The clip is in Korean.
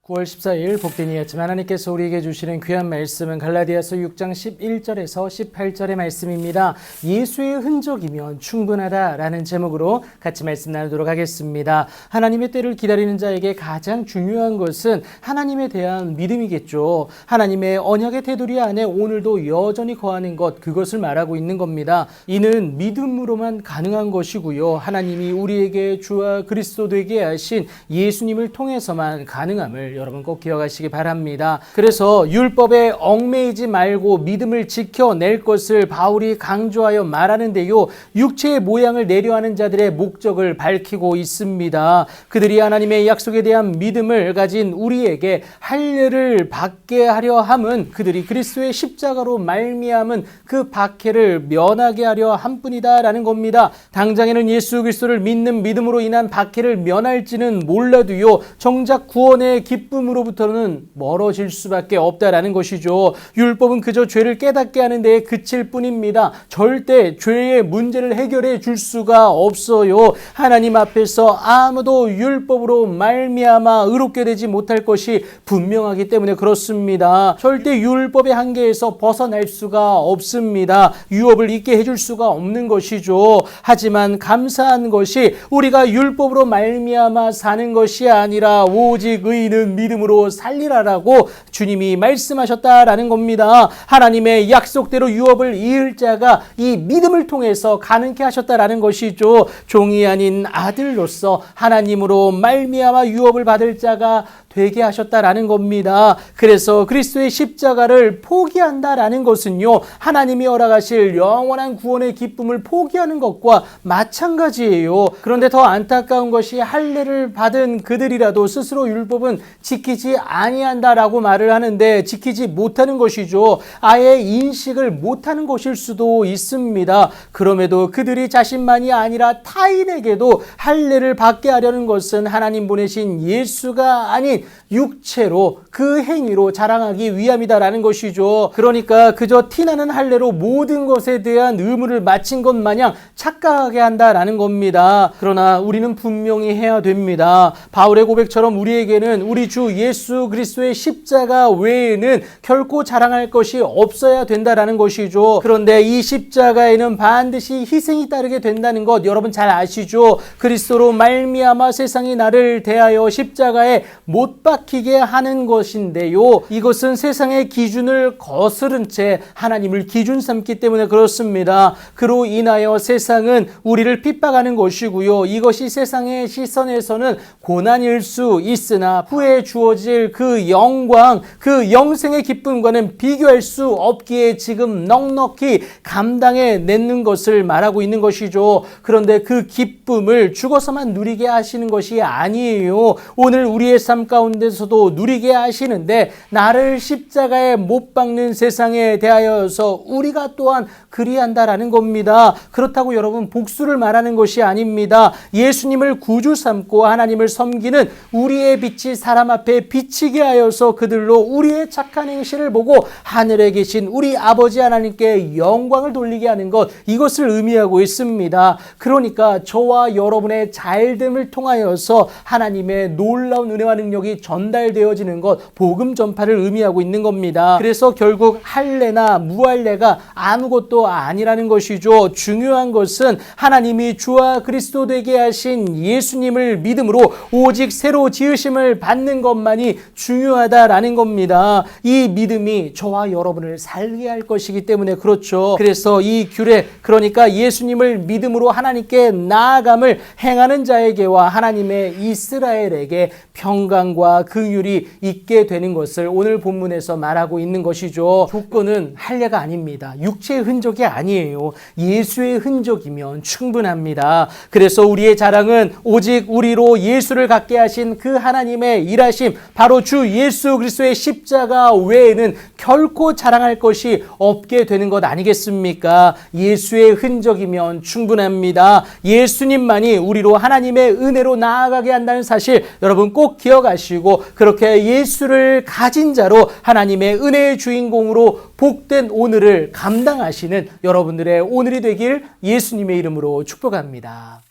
9월 14일 복된 이 아침 하나님께서 우리에게 주시는 귀한 말씀은 갈라디아서 6장 11절에서 18절의 말씀입니다. 예수의 흔적이면 충분하다라는 제목으로 같이 말씀 나누도록 하겠습니다. 하나님의 때를 기다리는 자에게 가장 중요한 것은 하나님에 대한 믿음이겠죠. 하나님의 언약의 테두리 안에 오늘도 여전히 거하는 것, 그것을 말하고 있는 겁니다. 이는 믿음으로만 가능한 것이고요. 하나님이 우리에게 주와 그리스도 되게 하신 예수님을 통해서만 가능함을 여러분 꼭 기억하시기 바랍니다. 그래서 율법에 얽매이지 말고 믿음을 지켜낼 것을 바울이 강조하여 말하는데요. 육체의 모양을 내려하는 자들의 목적을 밝히고 있습니다. 그들이 하나님의 약속에 대한 믿음을 가진 우리에게 할례를 받게 하려 함은 그들이 그리스도의 십자가로 말미암은 그 박해를 면하게 하려 함뿐이다라는 겁니다. 당장에는 예수 그리스도를 믿는 믿음으로 인한 박해를 면할지는 몰라도요. 정작 구원의 기쁨으로부터는 멀어질 수밖에 없다라는 것이죠. 율법은 그저 죄를 깨닫게 하는 데에 그칠 뿐입니다. 절대 죄의 문제를 해결해 줄 수가 없어요. 하나님 앞에서 아무도 율법으로 말미암아 의롭게 되지 못할 것이 분명하기 때문에 그렇습니다. 절대 율법의 한계에서 벗어날 수가 없습니다. 유업을 잊게 해줄 수가 없는 것이죠. 하지만 감사한 것이 우리가 율법으로 말미암아 사는 것이 아니라 오직 의인은 믿음으로 살리라라고 주님이 말씀하셨다라는 겁니다. 하나님의 약속대로 유업을 이을 자가 이 믿음을 통해서 가능케 하셨다라는 것이죠. 종이 아닌 아들로서 하나님으로 말미암아 유업을 받을 자가 되게 하셨다라는 겁니다. 그래서 그리스도의 십자가를 포기한다라는 것은요, 하나님이 허락하실 영원한 구원의 기쁨을 포기하는 것과 마찬가지예요. 그런데 더 안타까운 것이 할례를 받은 그들이라도 스스로 율법은 지키지 아니한다라고 말을 하는데 지키지 못하는 것이죠. 아예 인식을 못하는 것일 수도 있습니다. 그럼에도 그들이 자신만이 아니라 타인에게도 할례를 받게 하려는 것은 하나님 보내신 예수가 아닌 육체로 그 행위로 자랑하기 위함이다라는 것이죠. 그러니까 그저 티나는 할례로 모든 것에 대한 의무를 마친 것 마냥 착각하게 한다라는 겁니다. 그러나 우리는 분명히 해야 됩니다. 바울의 고백처럼 우리에게는 우리 주 예수 그리스도의 십자가 외에는 결코 자랑할 것이 없어야 된다라는 것이죠. 그런데 이 십자가에는 반드시 희생이 따르게 된다는 것 여러분 잘 아시죠? 그리스도로 말미암아 세상이 나를 대하여 십자가에 못 박히게 하는 것인데요. 이것은 세상의 기준을 거스른 채 하나님을 기준 삼기 때문에 그렇습니다. 그로 인하여 세상은 우리를 핍박하는 것이고요. 이것이 세상의 시선에서는 고난일 수 있으나 후에 주어질 그 영광, 그 영생의 기쁨과는 비교할 수 없기에 지금 넉넉히 감당해 내는 것을 말하고 있는 것이죠. 그런데 그 기쁨을 죽어서만 누리게 하시는 것이 아니에요. 오늘 우리의 삶 가운데서도 누리게 하시는데 나를 십자가에 못 박는 세상에 대하여서 우리가 또한 그리한다라는 겁니다. 그렇다고 여러분 복수를 말하는 것이 아닙니다. 예수님을 구주 삼고 하나님을 섬기는 우리의 빛이 사람 앞에 비치게 하여서 그들로 우리의 착한 행실을 보고 하늘에 계신 우리 아버지 하나님께 영광을 돌리게 하는 것, 이것을 의미하고 있습니다. 그러니까 저와 여러분의 잘됨을 통하여서 하나님의 놀라운 은혜와 능력이 전달되어지는 것, 복음 전파를 의미하고 있는 겁니다. 그래서 결국 할례나 무할례가 아무것도 아니라는 것이죠. 중요한 것은 하나님이 주와 그리스도 되게 하신 예수님을 믿음으로 오직 새로 지으심을 받는 것만이 중요하다라는 겁니다. 이 믿음이 저와 여러분을 살게 할 것이기 때문에 그렇죠. 그래서 이 규례, 그러니까 예수님을 믿음으로 하나님께 나아감을 행하는 자에게와 하나님의 이스라엘에게 평강과 긍휼이 있게 되는 것을 오늘 본문에서 말하고 있는 것이죠. 조건은 할례가 아닙니다. 육체의 흔적이 아니에요. 예수의 흔적이면 충분합니다. 그래서 우리의 자랑은 오직 우리로 예수를 갖게 하신 그 하나님의 일하심, 바로 주 예수 그리스도의 십자가 외에는 결코 자랑할 것이 없게 되는 것 아니겠습니까? 예수의 흔적이면 충분합니다. 예수님만이 우리로 하나님의 은혜로 나아가게 한다는 사실 여러분 꼭 기억하시고, 그렇게 예수를 가진 자로 하나님의 은혜의 주인공으로 복된 오늘을 감당하시는 여러분들의 오늘이 되길 예수님의 이름으로 축복합니다.